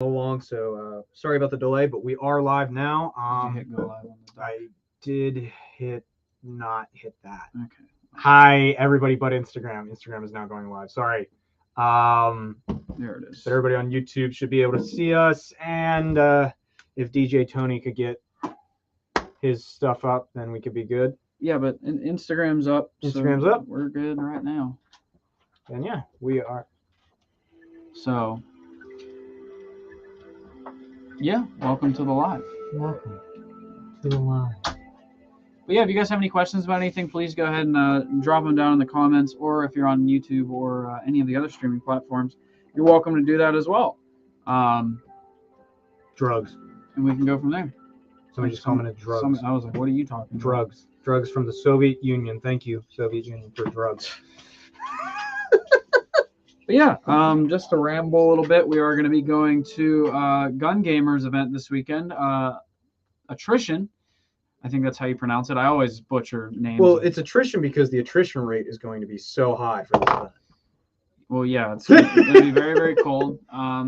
Along, so sorry about the delay, but we are live now. Did you hit go live on the I did not hit that. Okay. Hi, everybody but Instagram. Instagram is now going live. Sorry. There it is. But everybody on YouTube should be able to see us. And if DJ Tony could get his stuff up, then we could be good. Yeah, but Instagram's up. Instagram's so up. We're good right now. And yeah, we are. So, yeah, welcome to the live. Welcome to the live. But yeah, if you guys have any questions about anything, please go ahead and drop them down in the comments, or if you're on YouTube or any of the other streaming platforms, you're welcome to do that as well. Drugs. And we can go from there. Somebody just commented drugs. I was like, what are you talking about? Drugs. Drugs from the Soviet Union. Thank you, Soviet Union, for drugs. But yeah, just to ramble a little bit, we are going to be going to Gun Gamers event this weekend. Attrition. I think that's how you pronounce it. I always butcher names. Well, it's attrition because the attrition rate is going to be so high for this event. Well, yeah, it's going to be very, very cold.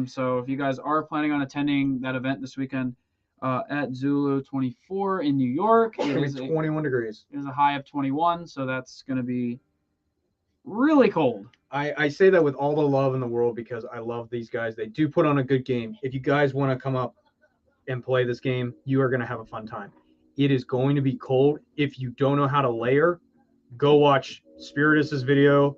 So if you guys are planning on attending that event this weekend at Zulu 24 in New York, It's going to be 21 degrees. It is a high of 21, so that's going to be really cold. I say that with all the love in the world because I love these guys. They do put on a good game. If you guys want to come up and play this game, you are going to have a fun time. It is going to be cold. If you don't know how to layer, go watch Spiritus's video,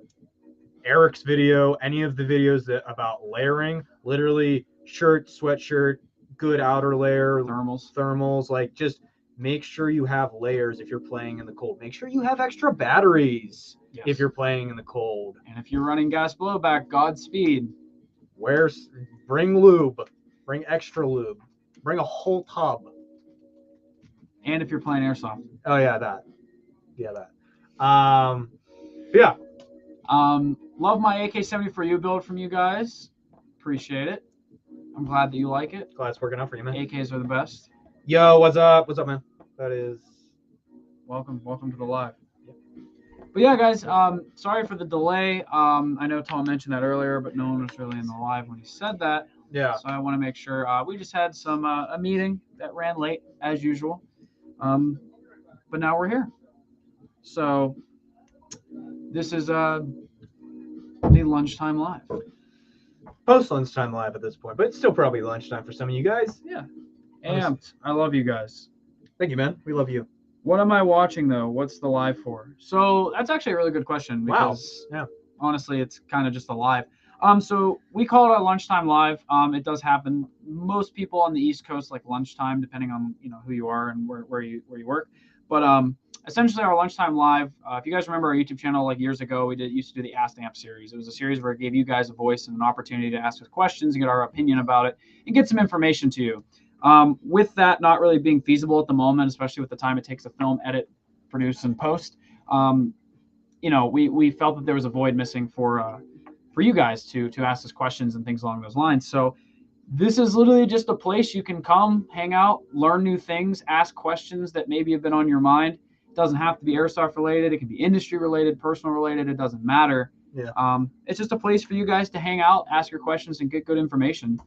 Eric's video, any of the videos about layering. Literally, shirt, sweatshirt, good outer layer, thermals. Like, just make sure you have layers if you're playing in the cold. Make sure you have extra batteries if you're playing in the cold. And if you're running gas blowback, Godspeed. Bring lube. Bring extra lube. Bring a whole tub. And if you're playing Airsoft. Oh, yeah, that. Yeah, that. Yeah. Love my AK-74U build from you guys. Appreciate it. I'm glad that you like it. Glad it's working out for you, man. AKs are the best. Yo, what's up? What's up, man? That is... Welcome to the live. But yeah, guys, sorry for the delay. I know Tom mentioned that earlier, but no one was really in the live when he said that. Yeah. So I want to make sure. We just had a meeting that ran late, as usual. But now we're here. So this is the lunchtime live. Post lunchtime live at this point, but it's still probably lunchtime for some of you guys. Yeah. Amped. I love you guys. Thank you, man. We love you. What am I watching though? What's the live for? So that's actually a really good question because honestly, it's kind of just a live. So we call it a lunchtime live. It does happen. Most people on the East Coast like lunchtime, depending on who you are and where you work. But essentially, our lunchtime live. If you guys remember our YouTube channel, like years ago, we used to do the Ask Amp series. It was a series where it gave you guys a voice and an opportunity to ask us questions and get our opinion about it and get some information to you. With that not really being feasible at the moment, especially with the time it takes to film, edit, produce, and post, we felt that there was a void missing for you guys to ask us questions and things along those lines. So this is literally just a place you can come, hang out, learn new things, ask questions that maybe have been on your mind. It doesn't have to be Airsoft related. It can be industry related, personal related. It doesn't matter. Yeah. It's just a place for you guys to hang out, ask your questions, and get good information.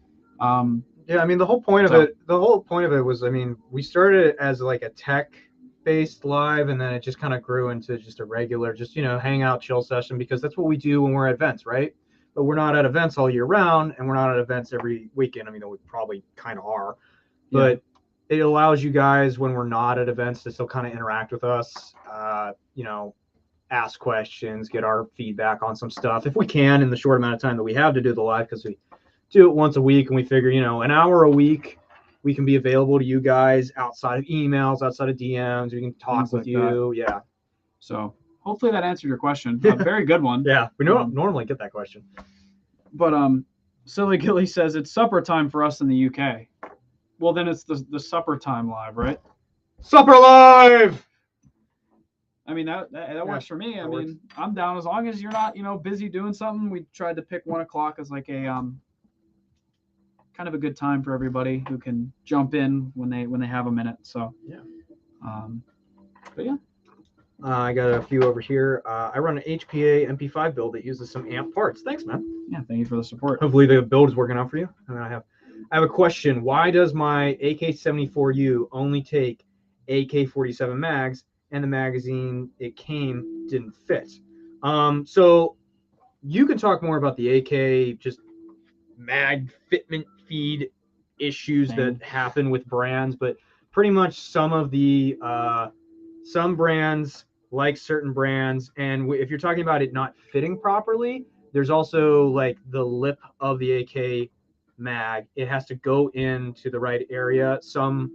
Yeah, I mean, the whole point of it was, I mean, we started it as like a tech-based live, and then it just kind of grew into just a regular, just, hang out, chill session, because that's what we do when we're at events, right? But we're not at events all year round, and we're not at events every weekend. I mean, we probably kind of are, but it allows you guys, when we're not at events, to still kind of interact with us, ask questions, get our feedback on some stuff, if we can, in the short amount of time that we have to do the live, because we do it once a week, and we figure, an hour a week, we can be available to you guys outside of emails, outside of DMs. We can talk with you. Yeah. So hopefully that answered your question. A very good one. Yeah. We don't normally get that question. But Silly Gilly says it's supper time for us in the UK. Well, then it's the supper time live, right? Supper live. I mean, that works for me. I mean, I'm down as long as you're not, busy doing something. We tried to pick 1 o'clock as like a kind of a good time for everybody who can jump in when they have a minute. So yeah. But yeah. I got a few over here. I run an HPA MP5 build that uses some amp parts. Thanks, man. Yeah, thank you for the support. Hopefully the build is working out for you. And I have I have a question. Why does my AK-74U only take AK-47 mags, and the magazine it came didn't fit? So you can talk more about the AK just mag fitment feed issues that happen with brands, but pretty much some of the some brands like certain brands, and if you're talking about it not fitting properly, there's also like the lip of the AK mag. It has to go into the right area. Some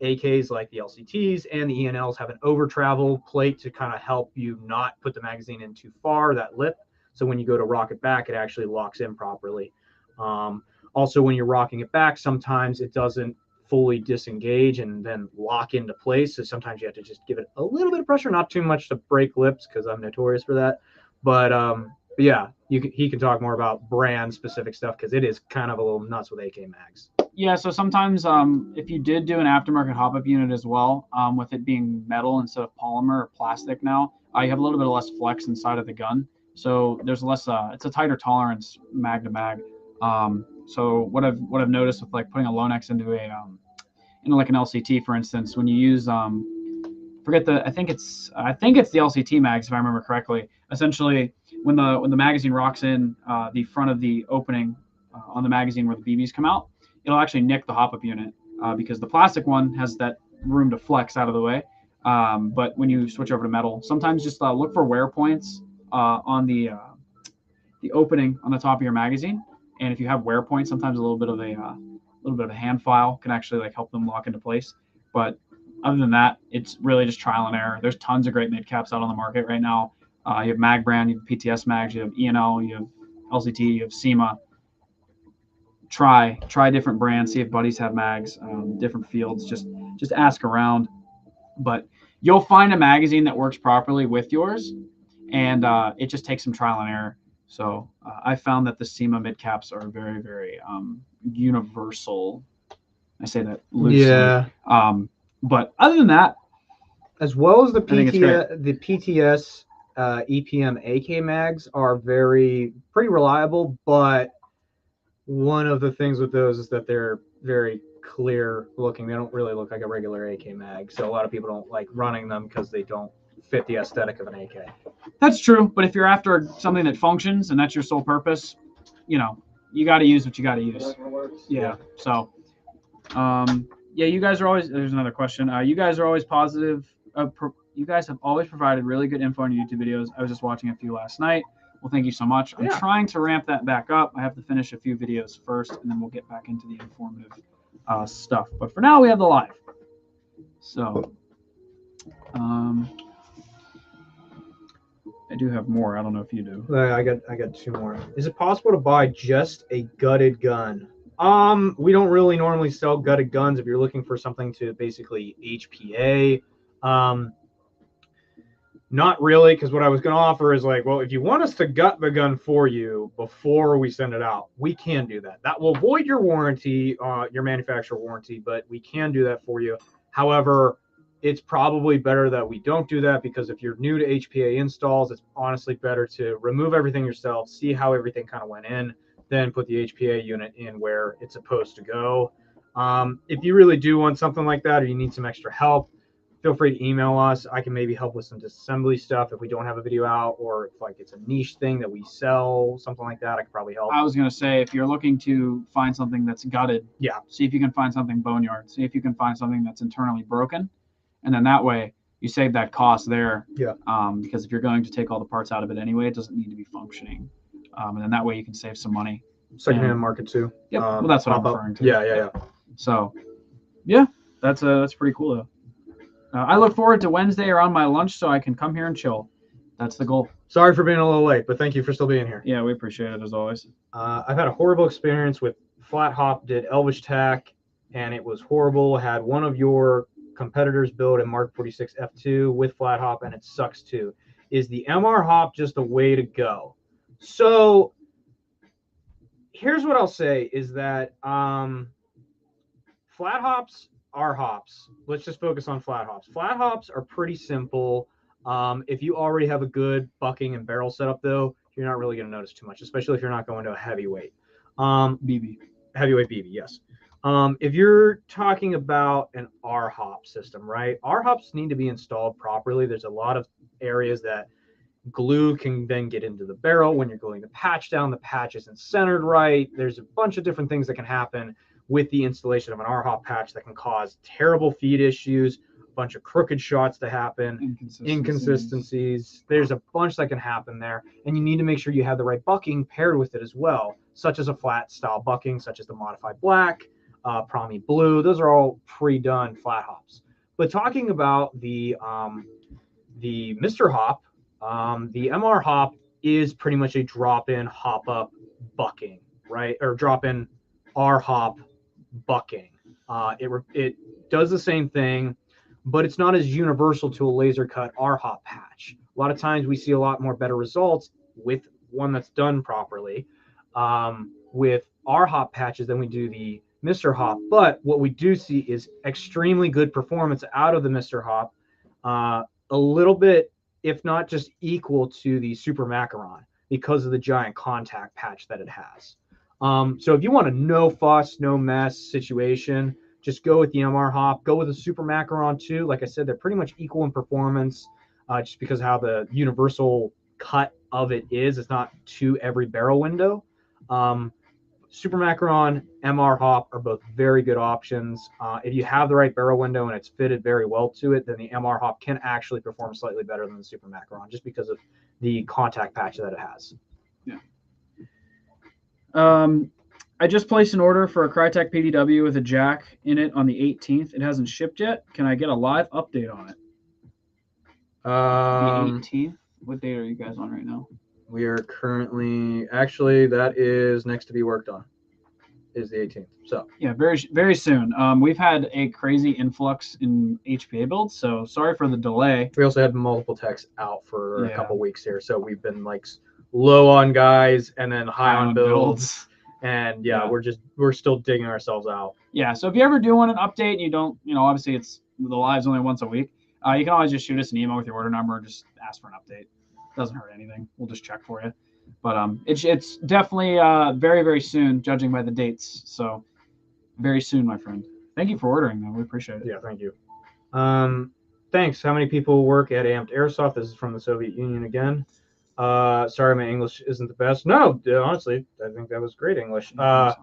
AKs like the LCTs and the ENLs have an over travel plate to kind of help you not put the magazine in too far, that lip. So when you go to rock it back, it actually locks in properly. Also, when you're rocking it back, sometimes it doesn't fully disengage and then lock into place. So sometimes you have to just give it a little bit of pressure, not too much to break lips, because I'm notorious for that. But yeah, he can talk more about brand specific stuff, because it is kind of a little nuts with AK mags. Yeah, so sometimes if you did do an aftermarket hop-up unit as well, with it being metal instead of polymer or plastic now, you have a little bit less flex inside of the gun. So there's less, it's a tighter tolerance mag to mag. So what I've noticed with like putting a Lonex into like an LCT, for instance, when you use I think it's the LCT mags, if I remember correctly. Essentially, when the magazine rocks in the front of the opening on the magazine where the BBs come out, it'll actually nick the hop-up unit because the plastic one has that room to flex out of the way. But when you switch over to metal, sometimes just look for wear points on the opening on the top of your magazine. And if you have wear points, sometimes a little bit of a hand file can actually like help them lock into place. But other than that, it's really just trial and error. There's tons of great mid caps out on the market right now. You have Mag brand, you have PTS mags, you have ENL, you have LCT, you have SEMA. Try different brands, see if buddies have mags, different fields. Just ask around. But you'll find a magazine that works properly with yours, and it just takes some trial and error. So I found that the SEMA mid caps are very, very universal. I say that loosely. Yeah. But other than that, as well as the PTS EPM AK mags are pretty reliable, but one of the things with those is that they're very clear looking. They don't really look like a regular AK mag. So a lot of people don't like running them because they don't fit the aesthetic of an AK. That's true. But if you're after something that functions and that's your sole purpose, you got to use what you got to use. Yeah. So, yeah, you guys are always, there's another question. You guys are always positive. You guys have always provided really good info on your YouTube videos. I was just watching a few last night. Well, thank you so much. I'm trying to ramp that back up. I have to finish a few videos first, and then we'll get back into the informative stuff. But for now, we have the live. So, I do have more. I don't know if you do. I got two more. Is it possible to buy just a gutted gun? We don't really normally sell gutted guns. If you're looking for something to basically HPA, not really, because what I was going to offer is like, well, if you want us to gut the gun for you before we send it out, we can do that. That will void your warranty, your manufacturer warranty, but we can do that for you. However, it's probably better that we don't do that, because if you're new to HPA installs, it's honestly better to remove everything yourself, see how everything kind of went in, then put the HPA unit in where it's supposed to go. If you really do want something like that, or you need some extra help, feel free to email us. I can maybe help with some disassembly stuff if we don't have a video out, or if like it's a niche thing that we sell, something like that, I could probably help. I was gonna say, if you're looking to find something that's gutted, see if you can find something boneyard. See if you can find something that's internally broken, and then that way you save that cost there. Because if you're going to take all the parts out of it anyway, it doesn't need to be functioning, and then that way you can save some money. Secondhand market too. Yep. Well, that's what I'm referring to. Yeah. So, yeah, that's pretty cool though. I look forward to Wednesday around my lunch so I can come here and chill. That's the goal. Sorry for being a little late, but thank you for still being here. Yeah, we appreciate it as always. I've had a horrible experience with Flat Hop did Elvish Tack, and it was horrible. Had one of your competitors build a Mark 46 F2 with Flat Hop, and it sucks too. Is the MR Hop just a way to go? So here's what I'll say is that flat hops are hops. Let's just focus on flat hops. Flat hops are pretty simple. If you already have a good bucking and barrel setup, though, you're not really going to notice too much, especially if you're not going to a heavyweight. BB. Heavyweight BB, yes. If you're talking about an R-hop system, right? R-hops need to be installed properly. There's a lot of areas that glue can then get into the barrel when you're gluing the patch down. The patch isn't centered right. There's a bunch of different things that can happen with the installation of an R-hop patch that can cause terrible feed issues, a bunch of crooked shots to happen, inconsistencies. There's a bunch that can happen there, and you need to make sure you have the right bucking paired with it as well, such as a flat style bucking, such as the modified black, Promi blue. Those are all pre-done flat hops. But talking about the Mr. Hop, the MR hop is pretty much a drop-in hop up bucking, right? Or drop-in R hop bucking. It does the same thing, but it's not as universal to a laser cut R hop patch. A lot of times we see a lot more better results with one that's done properly with R hop patches than we do the Mr. Hop. But what we do see is extremely good performance out of the Mr. Hop, a little bit, if not just equal to the Super Macaron because of the giant contact patch that it has. So if you want a no fuss, no mess situation, just go with the MR Hop. Go with the Super Macaron too. Like I said, they're pretty much equal in performance, just because of how the universal cut of it is. It's not to every barrel window. Super Macaron, MR Hop are both very good options. If you have the right barrel window and it's fitted very well to it, then the MR Hop can actually perform slightly better than the Super Macaron just because of the contact patch that it has. Yeah. I just placed an order for a Crytek PDW with a jack in it on the 18th. It hasn't shipped yet. Can I get a live update on it? The 18th? What date are you guys on right now? We are currently, actually, that is next to be worked on, is the 18th. So yeah, very, very soon. We've had a crazy influx in HPA builds, so sorry for the delay. We also had multiple techs out for a couple weeks here, so we've been like low on guys and then high on builds. And we're still digging ourselves out. Yeah, so if you ever do want an update and you don't, obviously it's the live's only once a week, you can always just shoot us an email with your order number and just ask for an update. Doesn't hurt anything. We'll just check for you. But it's definitely very, very soon, judging by the dates. So very soon, my friend. Thank you for ordering, though. We appreciate it. Yeah, thank you. Thanks. How many people work at Amped Airsoft? This is from the Soviet Union again. Sorry, my English isn't the best. No, honestly, I think that was great English. Right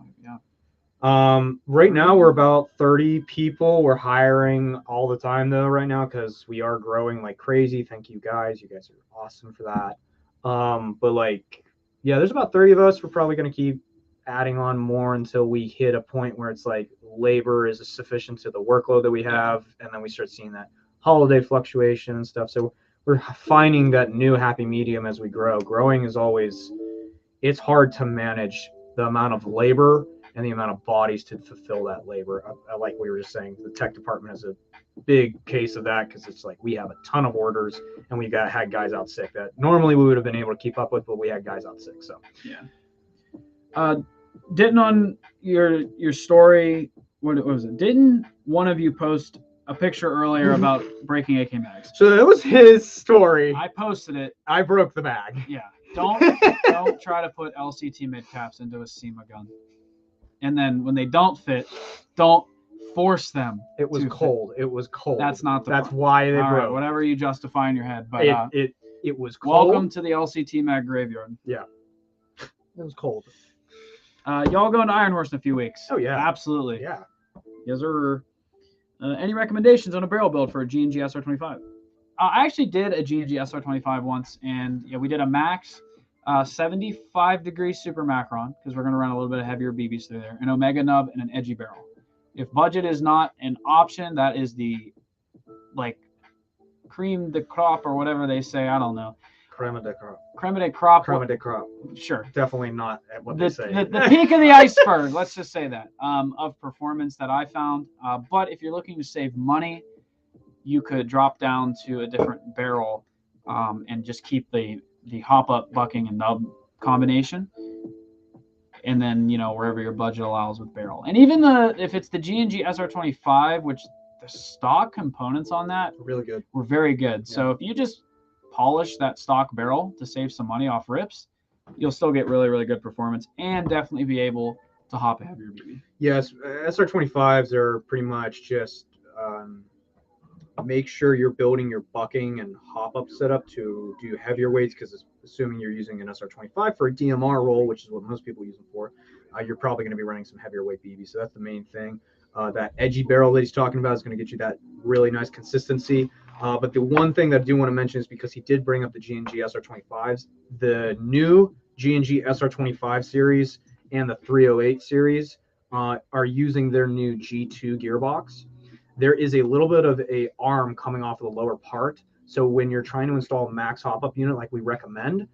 now we're about 30 people. We're hiring all the time though right now because we are growing like crazy. Thank you guys. You guys are awesome for that. But like, yeah, there's about 30 of us. We're probably going to keep adding on more until we hit a point where it's like labor is sufficient to the workload that we have. And then we start seeing that holiday fluctuation and stuff. So we're finding that new happy medium as we grow. Growing is always, it's hard to manage the amount of labor and the amount of bodies to fulfill that labor. Like we were just saying, the tech department is a big case of that because it's like we have a ton of orders and we had guys out sick that normally we would have been able to keep up with, but we had guys out sick. So yeah. Didn't on your story, what was it? Didn't one of you post a picture earlier about breaking AK mags? So that was his story. I posted it. I broke the mag. Yeah. Don't try to put LCT mid caps into a SEMA gun. And then when they don't fit, don't force them. It was cold. It was cold. That's not the That's why they broke. Right, whatever you justify in your head. But it was cold. Welcome to the LCT mag graveyard. Yeah. It was cold. Y'all going to Iron Horse in a few weeks. Oh yeah. Absolutely. Yeah. Yes, sir. Any recommendations on a barrel build for a G&G SR25? I actually did a G&G SR25 once, and yeah, we did a max 75-degree Super Macaron because we're going to run a little bit of heavier BBs through there, an Omega nub, and an edgy barrel. If budget is not an option, that is the like cream de crop or whatever they say. I don't know. Creme de crop. Creme de crop. Creme de crop. Sure. Definitely not what they say. The peak of the iceberg, let's just say that, of performance that I found. But if you're looking to save money, you could drop down to a different barrel and just keep the hop up bucking and nub combination. And then, wherever your budget allows with barrel. And even if it's the G&G SR25, which the stock components on that really good. Were very good. Yeah. So if you just polish that stock barrel to save some money off rips, you'll still get really, really good performance and definitely be able to hop a heavier BB. Yes, SR25s are pretty much just make sure you're building your bucking and hop up setup to do heavier weights, because assuming you're using an SR25 for a DMR roll, which is what most people use them for, you're probably going to be running some heavier weight BB. So that's the main thing. That edgy barrel that he's talking about is going to get you that really nice consistency. But the one thing that I do want to mention is, because he did bring up the G&G SR25s, the new G&G SR25 series and the 308 series are using their new G2 gearbox. There is a little bit of a arm coming off of the lower part. So when you're trying to install a max hop-up unit like we recommend,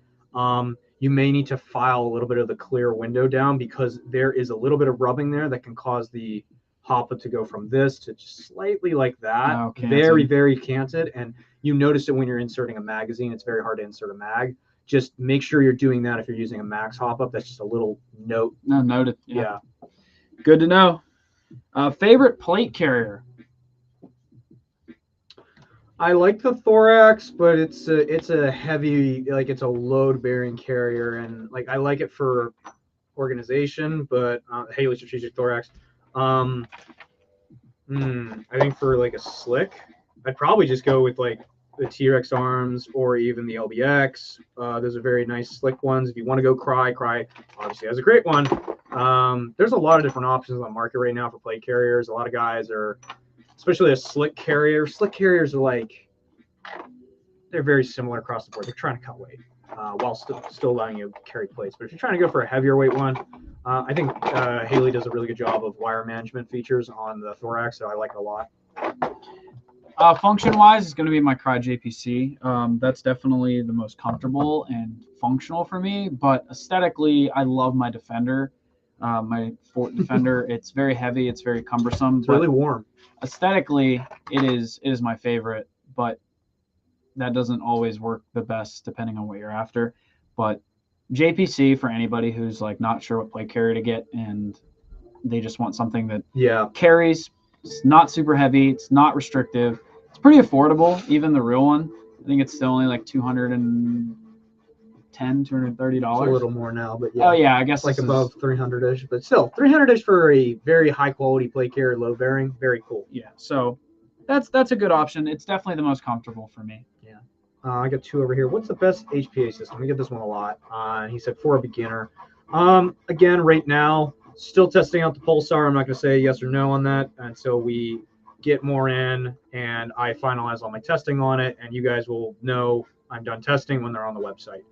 you may need to file a little bit of the clear window down, because there is a little bit of rubbing there that can cause the hop-up to go from this to just slightly like that. Oh, very, very canted. And you notice it when you're inserting a magazine. It's very hard to insert a mag. Just make sure you're doing that if you're using a max hop-up. That's just a little note. No, noted. Yeah. Good to know. Favorite plate carrier? I like the Thorax, but it's a heavy, like, it's a load bearing carrier, and like I like it for organization, but Haley Strategic Thorax. I think for like a slick, I'd probably just go with like the T-Rex arms or even the LBX. Those are very nice slick ones. If you want to go Cry obviously has a great one. There's a lot of different options on the market right now for plate carriers. A lot of guys are, especially a slick carrier. Slick carriers are like, they're very similar across the board. They're trying to cut weight while still allowing you to carry plates. But if you're trying to go for a heavier weight one, I think Haley does a really good job of wire management features on the Thorax, so I like it a lot. Function-wise, it's going to be my Cry JPC. That's definitely the most comfortable and functional for me. But aesthetically, I love my Defender, my Fort Defender. It's very heavy. It's very cumbersome. It's really warm. Aesthetically, it is my favorite, but that doesn't always work the best depending on what you're after. But JPC, for anybody who's like not sure what plate carrier to get and they just want something that carries. It's not super heavy. It's not restrictive. It's pretty affordable. Even the real one, I think it's still only like $230. It's a little more now, but yeah. Oh yeah, I guess like above 300-ish, but still 300-ish for a very high quality plate carrier, low bearing, very cool. Yeah, so that's a good option. It's definitely the most comfortable for me. Yeah. I got two over here. What's the best HPA system? We get this one a lot. He said for a beginner. Again, right now, still testing out the Pulsar. I'm not going to say yes or no on that until we get more in and I finalize all my testing on it. And you guys will know I'm done testing when they're on the website.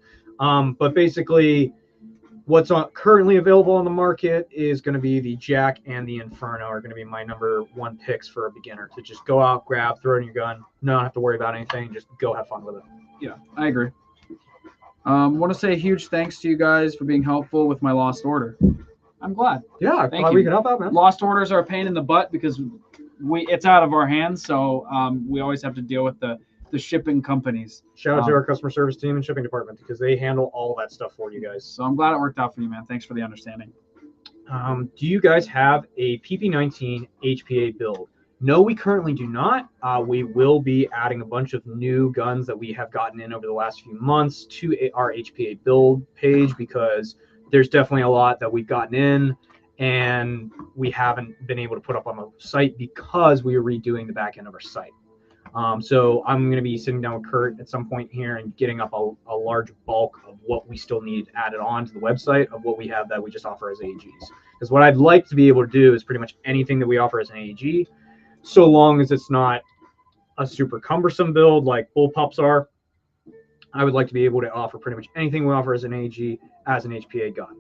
But basically, what's currently available on the market is going to be the Jack and the Inferno are going to be my number one picks for a beginner to just go out, grab, throw it in your gun, not have to worry about anything, just go have fun with it. Yeah, I agree. Want to say a huge thanks to you guys for being helpful with my lost order. I'm glad. Yeah, glad we could help out, man. Lost orders are a pain in the butt because it's out of our hands, so we always have to deal with the shipping companies. Shout out to our customer service team and shipping department because they handle all that stuff for you guys. So I'm glad it worked out for you, man. Thanks for the understanding. Do you guys have a PP19 HPA build? No, we currently do not. We will be adding a bunch of new guns that we have gotten in over the last few months to our HPA build page because there's definitely a lot that we've gotten in and we haven't been able to put up on the site because we are redoing the back end of our site. So I'm going to be sitting down with Kurt at some point here and getting up a large bulk of what we still need added on to the website of what we have that we just offer as AEGs. Because what I'd like to be able to do is pretty much anything that we offer as an AEG, so long as it's not a super cumbersome build like bullpups are. I would like to be able to offer pretty much anything we offer as an AEG as an HPA gun.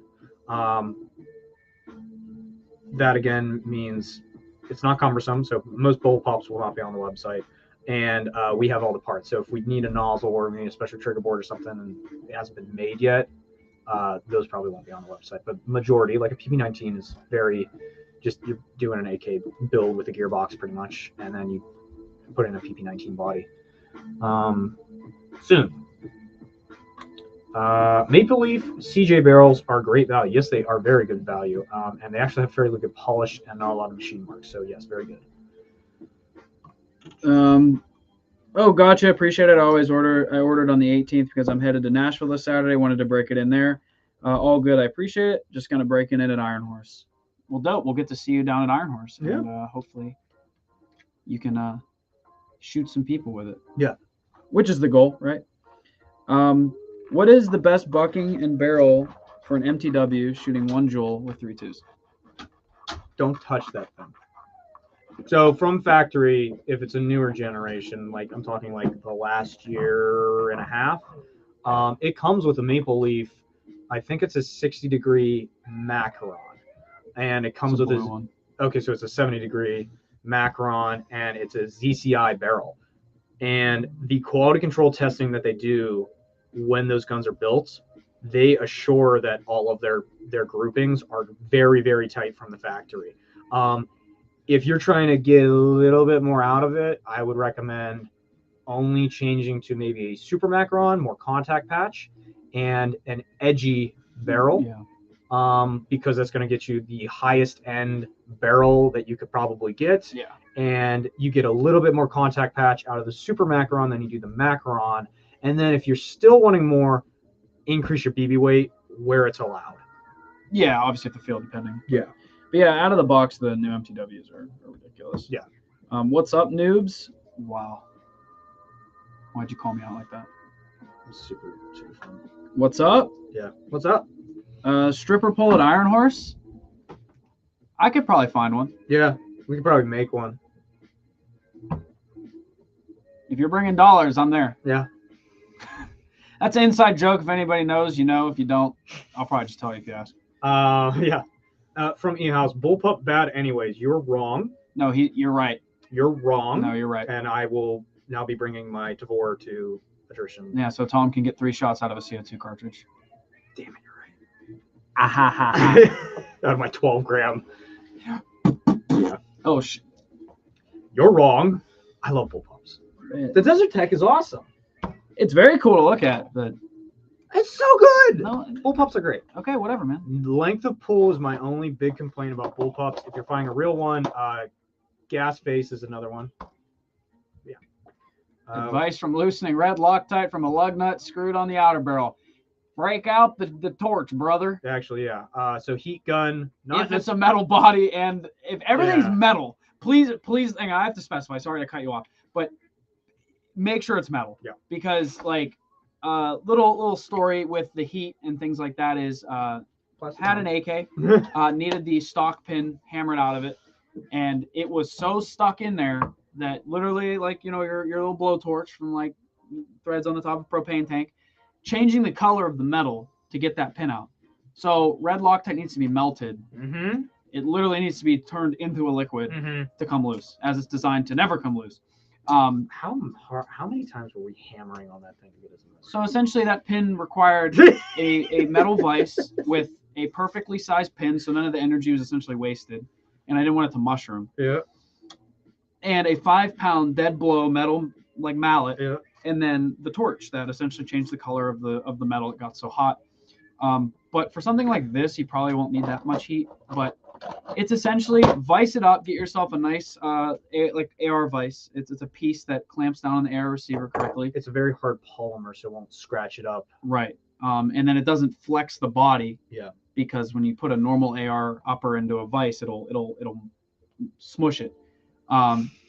That again means it's not cumbersome, so most bullpups will not be on the website. And we have all the parts. So if we need a nozzle or we need a special trigger board or something and it hasn't been made yet, those probably won't be on the website. But majority, like a PP19 is very, just you're doing an AK build with a gearbox pretty much, and then you put in a PP19 body. Soon. Maple Leaf CJ barrels are great value. Yes, they are very good value. And they actually have fairly good polish and not a lot of machine marks. So yes, very good. Oh, gotcha. Appreciate it. I ordered on the 18th because I'm headed to Nashville this Saturday. Wanted to break it in there. All good. I appreciate it. Just gonna break it in at Iron Horse. Well, dope. We'll get to see you down at Iron Horse, and hopefully you can shoot some people with it. Yeah. Which is the goal, right? What is the best bucking and barrel for an MTW shooting 1 joule with 3 2s? Don't touch that thing. So from factory, if it's a newer generation, like I'm talking like the last year and a half, it comes with a maple leaf. I think it's a 60-degree macaron, and it comes with this. Okay, so it's a 70-degree macaron, and it's a ZCI barrel. And the quality control testing that they do when those guns are built, they assure that all of their groupings are very, very tight from the factory. If you're trying to get a little bit more out of it, I would recommend only changing to maybe a super macaron, more contact patch, and an edgy barrel. Yeah. Because that's going to get you the highest end barrel that you could probably get. Yeah. And you get a little bit more contact patch out of the super macaron than you do the macaron. And then if you're still wanting more, increase your BB weight where it's allowed. Yeah, obviously at the field depending. Yeah. But yeah, out of the box, the new MTWs are ridiculous. Yeah. What's up, noobs? Wow. Why'd you call me out like that? Super, super fun. What's up? Yeah. What's up? Stripper pole at Iron Horse? I could probably find one. Yeah, we could probably make one. If you're bringing dollars, I'm there. Yeah. That's an inside joke. If anybody knows, you know. If you don't, I'll probably just tell you if you ask. Yeah. From E-House, bullpup bad anyways. You're wrong. No, you're right. You're wrong. No, you're right. And I will now be bringing my Tavor to attrition. Yeah, so Tom can get 3 shots out of a CO2 cartridge. Damn it, you're right. Out of my 12-gram. Yeah. Oh, shit. You're wrong. I love bullpups. The Desert Tech is awesome. It's very cool to look at, but it's so good. No, bullpups are great. Okay, whatever, man. Length of pull is my only big complaint about bullpups. If you're finding a real one, gas face is another one. Yeah. Advice from loosening red Loctite from a lug nut screwed on the outer barrel. Break out the torch, brother. Actually, yeah. So heat gun. If it's a metal body and if everything's metal, please, hang on, I have to specify. Sorry to cut you off, but make sure it's metal. Yeah. Because like little story with the heat and things like that is had an AK, needed the stock pin hammered out of it, and it was so stuck in there that literally, like, you know, your little blowtorch from like threads on the top of a propane tank, changing the color of the metal to get that pin out. So red Loctite needs to be melted. Mm-hmm. It literally needs to be turned into a liquid to come loose, as it's designed to never come loose. How many times were we hammering on that thing to get it? So essentially, that pin required a metal vise with a perfectly sized pin, so none of the energy was essentially wasted, and I didn't want it to mushroom. Yeah. And a 5-pound dead blow metal like mallet. Yeah. And then the torch that essentially changed the color of the metal. It got so hot. But for something like this, you probably won't need that much heat. But it's essentially vice it up, get yourself a nice like AR vice. It's a piece that clamps down on the AR receiver correctly. It's a very hard polymer, so it won't scratch it up. Right. And then it doesn't flex the body. Yeah. Because when you put a normal AR upper into a vice, it'll smush it.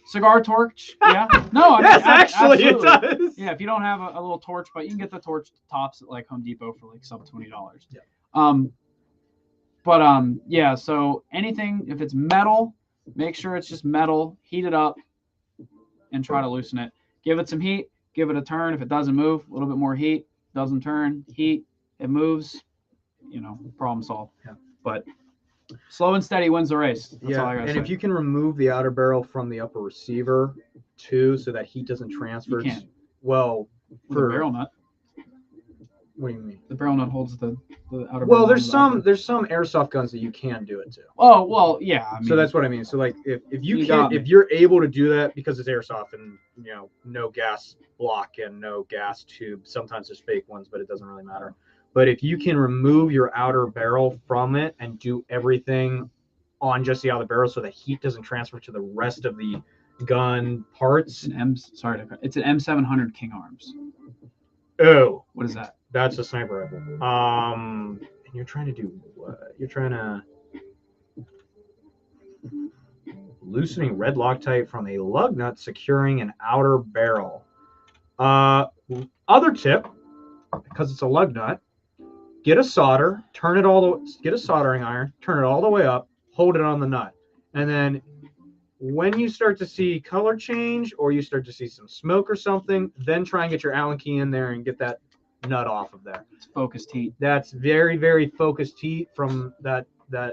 Cigar torch, yeah. No, I yes, mean, actually absolutely. It does. Yeah, if you don't have a little torch, but you can get the torch tops at like Home Depot for like sub $20. Yeah. Yeah. So anything, if it's metal, make sure it's just metal. Heat it up, and try to loosen it. Give it some heat. Give it a turn. If it doesn't move, a little bit more heat. Doesn't turn, heat. It moves. You know, problem solved. Yeah. But slow and steady wins the race. That's all I gotta say. If you can remove the outer barrel from the upper receiver too, so that heat doesn't transfer. You can't. Well, the barrel nut. What do you mean? The barrel nut holds the outer barrel. Well, there's some airsoft guns that you can do it to. Oh well, yeah. I mean, so that's what I mean. So like if you're able to do that because it's airsoft and you know no gas block and no gas tube. Sometimes there's fake ones, but it doesn't really matter. But if you can remove your outer barrel from it and do everything on just the outer barrel so the heat doesn't transfer to the rest of the gun parts. It's an M700 King Arms. Oh. What is that? That's a sniper rifle. And you're trying to do what? You're trying to Loosening red Loctite from a lug nut securing an outer barrel. Other tip, because it's a lug nut, get a solder, get a soldering iron, turn it all the way up, hold it on the nut, and then when you start to see color change or you start to see some smoke or something, then try and get your Allen key in there and get that nut off of there. It's focused heat. That's very, very focused heat from that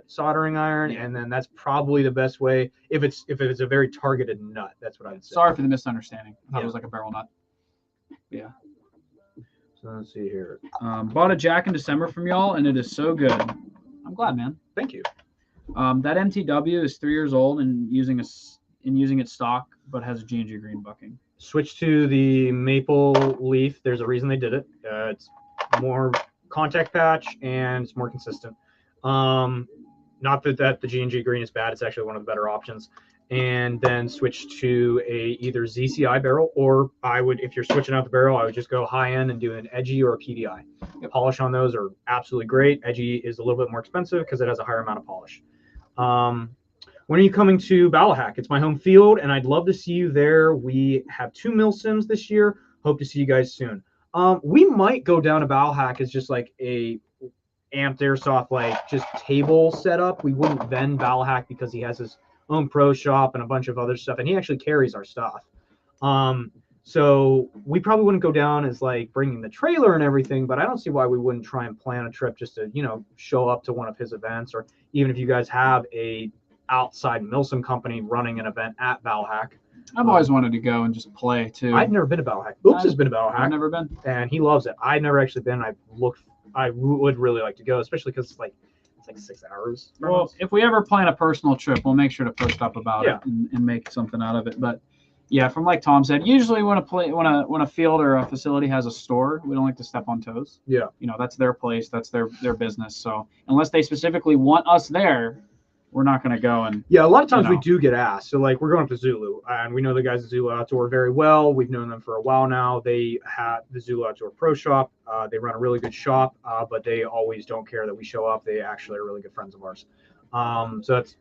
soldering iron, and then that's probably the best way if it's a very targeted nut. That's what I would say. Sorry for the misunderstanding. I thought it was like a barrel nut. Yeah. So let's see here. Bought a jack in December from y'all, and it is so good. I'm glad, man. Thank you. That MTW is 3 years old and using its stock, but has a G&G green bucking. Switch to the maple leaf. There's a reason they did it. It's more contact patch and it's more consistent. Not that the G&G green is bad. It's actually one of the better options. And then switch to a either ZCI barrel, or I would, if you're switching out the barrel, I would just go high end and do an edgy or a PDI. The polish on those are absolutely great. Edgy is a little bit more expensive because it has a higher amount of polish. When are you coming to Ballahack? It's my home field, and I'd love to see you there. We have 2 mil sims this year. Hope to see you guys soon. We might go down to Ballahack as just like a amped airsoft, like just table setup. We wouldn't vend Ballahack because he has his own pro shop and a bunch of other stuff, and he actually carries our stuff. So we probably wouldn't go down as like bringing the trailer and everything, but I don't see why we wouldn't try and plan a trip just to, show up to one of his events, or even if you guys have a outside Milsim company running an event at Ballahack. I've always wanted to go and just play too. I've never been to Ballahack. Oops has been to Ballahack. I've never been, and he loves it. I've never actually been. I would really like to go, especially because it's like 6 hours. Well, if we ever plan a personal trip, we'll make sure to post up about it and make something out of it. But yeah, from like Tom said, usually when a field or a facility has a store, we don't like to step on toes. Yeah. That's their place, that's their business. So unless they specifically want us there, we're not going to go. And yeah, a lot of times we do get asked. So like we're going up to Zulu, and we know the guys at Zulu Outdoor very well. We've known them for a while now. They have the Zulu Outdoor Pro Shop. They run a really good shop, but they always don't care that we show up. They actually are really good friends of ours. So that's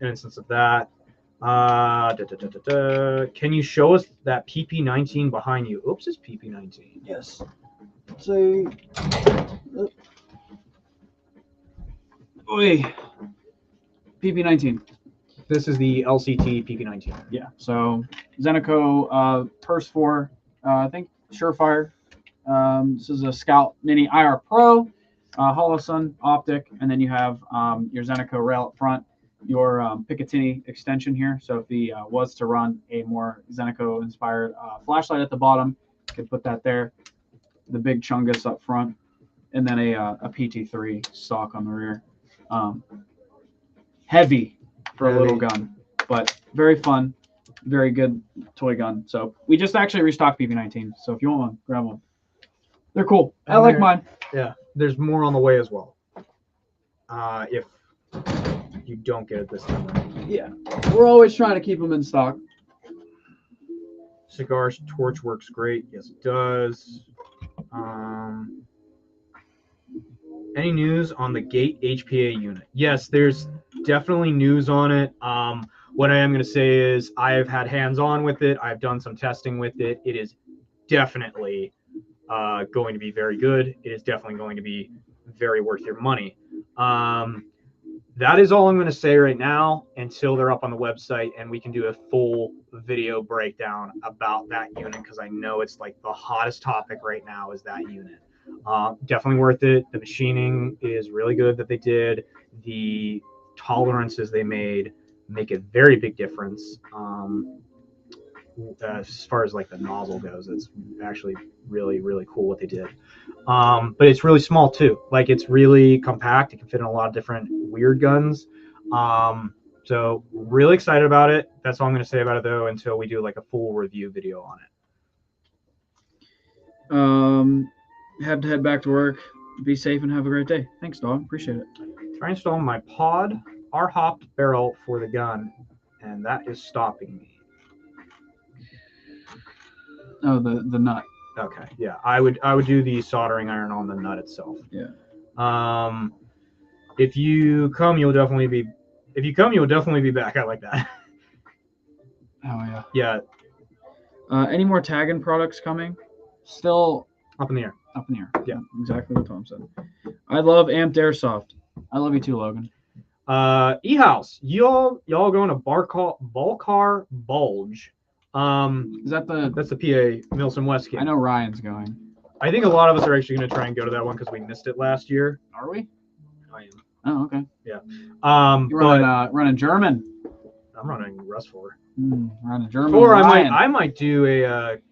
an instance of that. Can you show us that PP19 behind you? Oops, it's PP19. Yes. So, PP19. This is the LCT PP19. Yeah. So Zeneco Purse 4, I think Surefire. This is a Scout Mini IR Pro, Hollow Sun optic, and then you have your Zeneco rail up front, your Picatinny extension here. So if he was to run a more Zeneco inspired flashlight at the bottom, you could put that there. The big Chungus up front, and then a PT3 stock on the rear. Heavy for a little gun, but very fun, very good toy gun. So we just actually restocked PP19. So if you want one, grab one. They're cool. I like mine. Yeah, there's more on the way as well. If you don't get it this time around. Yeah, we're always trying to keep them in stock. Cigar torch works great. Yes, it does. Any news on the Gate HPA unit? Yes, there's definitely news on it. What I am going to say is I've had hands-on with it. I've done some testing with it. It is definitely going to be very good. It is definitely going to be very worth your money. That is all I'm going to say right now until they're up on the website and we can do a full video breakdown about that unit, because I know it's like the hottest topic right now is that unit. Definitely worth it. The machining is really good that they did. The tolerances they made make a very big difference. As far as like the nozzle goes, it's actually really, really cool what they did. But it's really small too. Like it's really compact. It can fit in a lot of different weird guns. So really excited about it. That's all I'm going to say about it though, until we do like a full review video on it. Have to head back to work. Be safe and have a great day. Thanks, dog. Appreciate it. Try installing my pod R-hopped barrel for the gun, and that is stopping me. Oh, the nut. Okay, yeah, I would do the soldering iron on the nut itself. Yeah. If you come, you'll definitely be If you come, you'll definitely be back. I like that. Oh yeah. Yeah. Any more tagging products coming? Still up in the air. Up in the air. Yeah. Exactly what Tom said. I love Amped Airsoft. I love you too, Logan. E-House. Y'all going to Balcar Bulge. Is that That's the PA Milson West game. I know Ryan's going. I think a lot of us are actually going to try and go to that one because we missed it last year. Are we? I am. Oh, okay. Yeah. You're running German. I'm running Rustful. Running German. Or I might do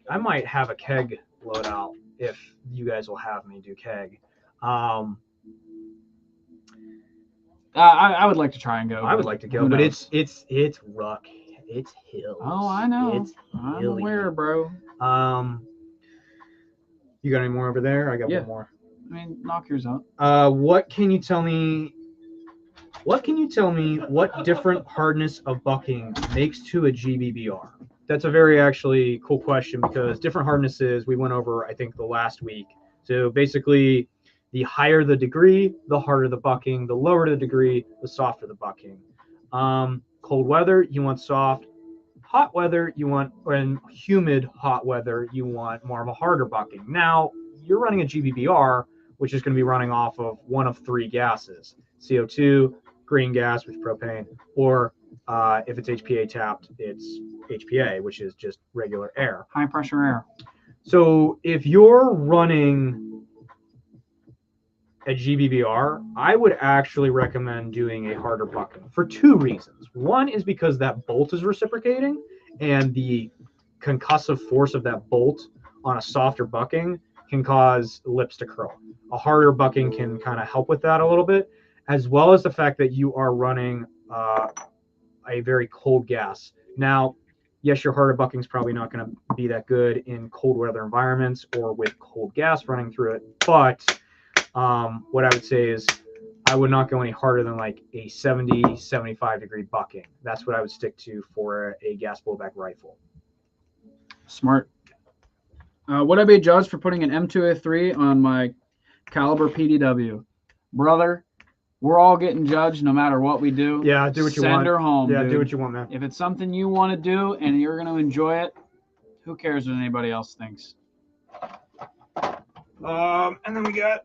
I might have a keg loadout if you guys will have me do keg. I would like to try and go. I would like to go, but it's ruck. It's hills. Oh, I know. It's I'm aware, bro. You got any more over there? I got one more. I mean, knock yours out. What can you tell me? What different hardness of bucking makes to a GBBR? That's a very actually cool question because different hardnesses we went over, I think, the last week. So basically, the higher the degree, the harder the bucking. The lower the degree, the softer the bucking. Cold weather, you want soft. Hot weather, you want, when humid hot weather, you want more of a harder bucking. Now, you're running a GBBR, which is going to be running off of one of three gases: CO2, green gas, which is propane, or if it's HPA tapped, it's HPA, which is just regular air. High pressure air. So if you're running a GBBR, I would actually recommend doing a harder bucking for two reasons. One is because that bolt is reciprocating, and the concussive force of that bolt on a softer bucking can cause lips to curl. A harder bucking can kind of help with that a little bit, as well as the fact that you are running a very cold gas. Now, yes, your harder bucking is probably not going to be that good in cold weather environments or with cold gas running through it, but what I would say is I would not go any harder than like a 70, 75 degree bucking. That's what I would stick to for a gas blowback rifle. Smart. Would I be judged for putting an M2A3 on my caliber PDW? Brother, we're all getting judged no matter what we do. Yeah, do what you want. Send her home, Yeah, dude. do what you want, man. If it's something you want to do and you're going to enjoy it, who cares what anybody else thinks? And then we got,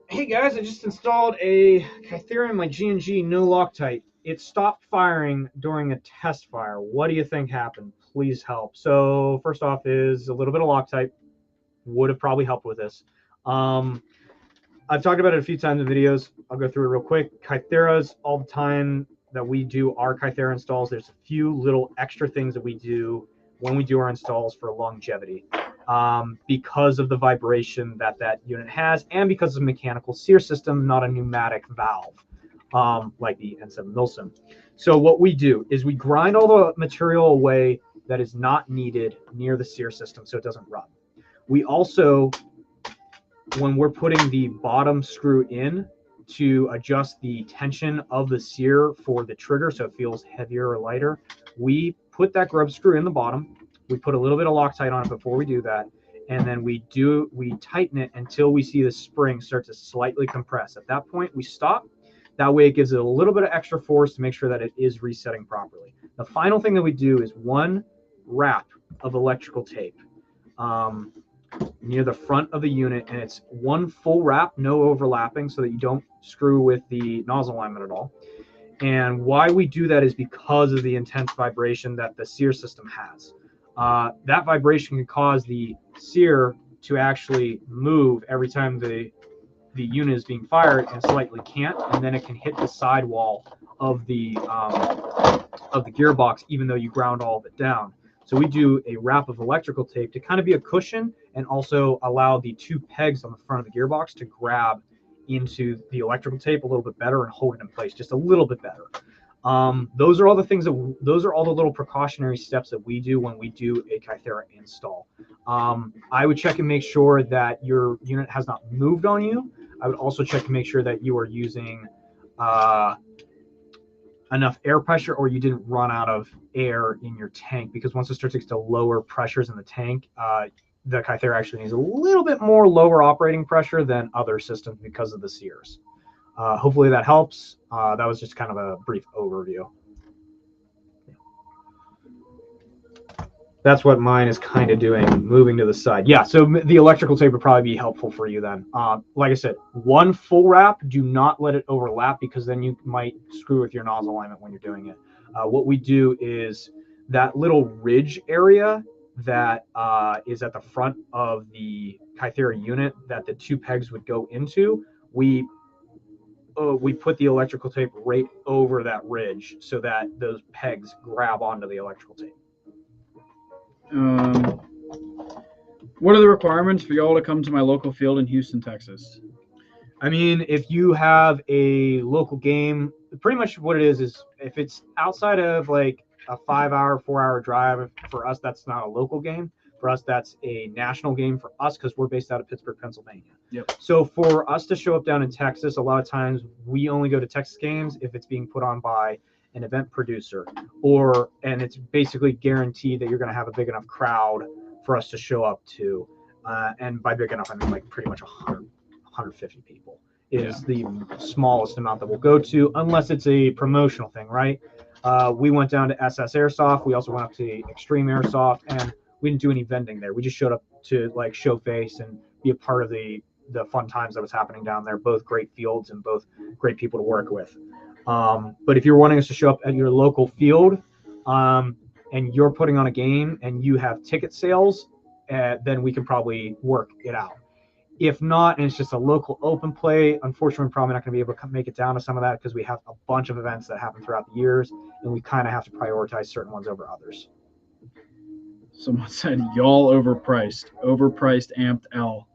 hey guys, I just installed a Kythera in my G&G no Loctite. It stopped firing during a test fire. What do you think happened? Please help. So first off is a little bit of Loctite would have probably helped with this. I've talked about it a few times in videos. I'll go through it real quick. Kytheras, all the time that we do our Kythera installs, there's a few little extra things that we do when we do our installs for longevity. Because of the vibration that unit has, and because of the mechanical sear system, not a pneumatic valve, like the N7 Milsim. So what we do is we grind all the material away that is not needed near the sear system so it doesn't run. We also, when we're putting the bottom screw in to adjust the tension of the sear for the trigger so it feels heavier or lighter, we put that grub screw in the bottom. We put a little bit of Loctite on it before we do that, and then we tighten it until we see the spring start to slightly compress. At that point, we stop. That way it gives it a little bit of extra force to make sure that it is resetting properly. The final thing that we do is one wrap of electrical tape near the front of the unit, and it's one full wrap, no overlapping, so that you don't screw with the nozzle alignment at all. And why we do that is because of the intense vibration that the sear system has. That vibration can cause the sear to actually move every time the unit is being fired and slightly can't, and then it can hit the sidewall of the gearbox even though you ground all of it down. So we do a wrap of electrical tape to kind of be a cushion and also allow the two pegs on the front of the gearbox to grab into the electrical tape a little bit better and hold it in place just a little bit better. Those are all the things those are all the little precautionary steps that we do when we do a Kythera install. I would check and make sure that your unit has not moved on you. I would also check and make sure that you are using enough air pressure or you didn't run out of air in your tank, because once it starts to get to lower pressures in the tank, the Kythera actually needs a little bit more lower operating pressure than other systems because of the sears. Hopefully that helps. That was just kind of a brief overview. That's what mine is kind of doing, moving to the side. Yeah, so the electrical tape would probably be helpful for you then. Like I said, one full wrap, do not let it overlap because then you might screw with your nozzle alignment when you're doing it. What we do is that little ridge area that is at the front of the Kythera unit that the 2 pegs would go into, we put the electrical tape right over that ridge so that those pegs grab onto the electrical tape. What are the requirements for y'all to come to my local field in Houston, Texas? I mean, if you have a local game, pretty much what it is if it's outside of like a 5-hour, 4-hour drive, for us, that's not a local game. For us, that's a national game for us because we're based out of Pittsburgh, Pennsylvania. Yep. So for us to show up down in Texas, a lot of times we only go to Texas games if it's being put on by an event producer, and it's basically guaranteed that you're going to have a big enough crowd for us to show up to. And by big enough, I mean like pretty much 150 people is the smallest amount that we'll go to, unless it's a promotional thing, right? We went down to SS Airsoft. We also went up to Extreme Airsoft, and we didn't do any vending there. We just showed up to like show face and be a part of the fun times that was happening down there. Both great fields and both great people to work with. But if you're wanting us to show up at your local field, and you're putting on a game and you have ticket sales, then we can probably work it out. If not, and it's just a local open play, unfortunately, we're probably not going to be able to make it down to some of that because we have a bunch of events that happen throughout the years, and we kind of have to prioritize certain ones over others. Someone said, y'all overpriced. Overpriced amped L.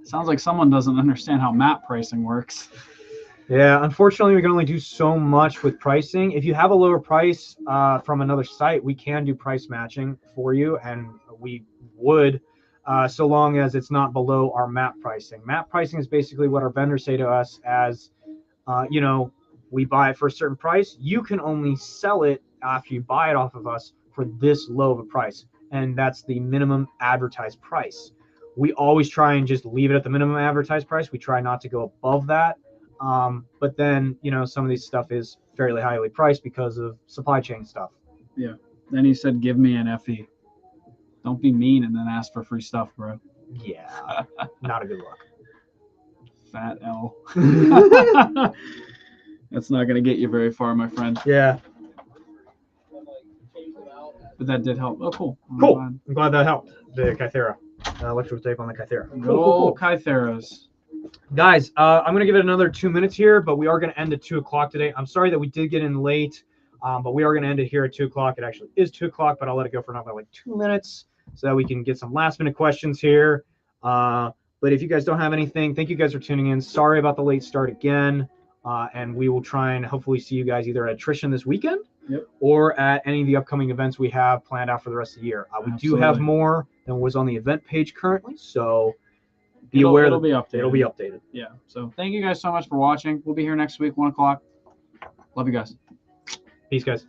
Sounds like someone doesn't understand how map pricing works. Yeah, unfortunately, we can only do so much with pricing. If you have a lower price from another site, we can do price matching for you, and we would, so long as it's not below our map pricing. Map pricing is basically what our vendors say to us as, we buy it for a certain price. You can only sell it after you buy it off of us for this low of a price, and that's the minimum advertised price. We always try and just leave it at the minimum advertised price. We try not to go above that. But then, some of these stuff is fairly highly priced because of supply chain stuff. Yeah. Then he said, give me an FE. Don't be mean and then ask for free stuff, bro. Yeah. Not a good look. Fat L. That's not going to get you very far, my friend. Yeah. But that did help. Oh, cool. Cool. I'm glad that helped. The Kythera. Electrical tape on the Kythera. Cool. Kytheras. Guys, I'm going to give it another 2 minutes here, but we are going to end at 2 o'clock today. I'm sorry that we did get in late, but we are going to end it here at 2 o'clock. It actually is 2 o'clock, but I'll let it go for another 2 minutes so that we can get some last-minute questions here. But if you guys don't have anything, thank you guys for tuning in. Sorry about the late start again, and we will try and hopefully see you guys either at Attrition this weekend or at any of the upcoming events we have planned out for the rest of the year. We do have more than was on the event page currently, so be aware it'll be updated. It'll be updated. Yeah. So thank you guys so much for watching. We'll be here next week, 1 o'clock. Love you guys. Peace, guys.